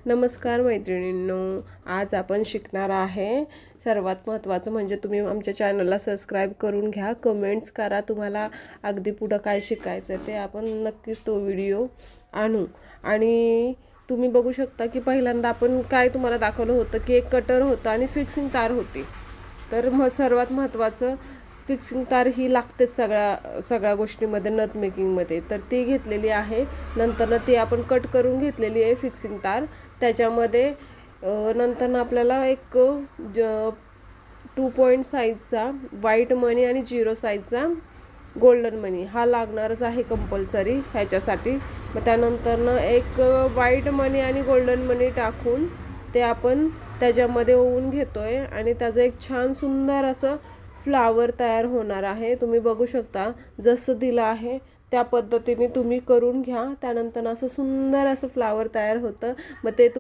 नमस्कार मैत्रिणींनो, आज आपण शिकणार आहे सर्वात महत्त्वाचं म्हणजे तुम्ही आमच्या चॅनलला सबस्क्राईब करून घ्या, कमेंट्स करा तुम्हाला अगदी पुढं काय शिकायचं आहे ते आपण नक्कीच तो व्हिडिओ आणू। आणि तुम्ही बघू शकता की पहिल्यांदा आपण काय तुम्हाला दाखवलं होतं की एक कटर होता आणि फिक्सिंग तार होती। तर सर्वात महत्त्वाचं फिक्सिंग तार ही लागतेच सगळ्या गोष्टींमध्ये, नथ मेकिंगमध्ये। तर ती घेतलेली आहे, नंतर ती आपण कट करून घेतलेली आहे फिक्सिंग तार। त्याच्यामध्ये नंतर आपल्याला एक 2 साईजचा व्हाईट मनी आणि 0 साईजचा गोल्डन मनी हा लागणारच आहे कंपल्सरी ह्याच्यासाठी। मग त्यानंतर एक व्हाईट मनी आणि गोल्डन मनी टाकून ते आपण त्याच्यामध्ये ओवून घेतोय आणि त्याचं एक छान सुंदर असं फ्लावर तयार होणार आहे। तुम्ही बघू शकता जसं दिलं आहे त्या पद्धतीने तुम्ही करून घ्या, त्यानंतर असं सुंदर असं फ्लावर तयार होतं। मग ते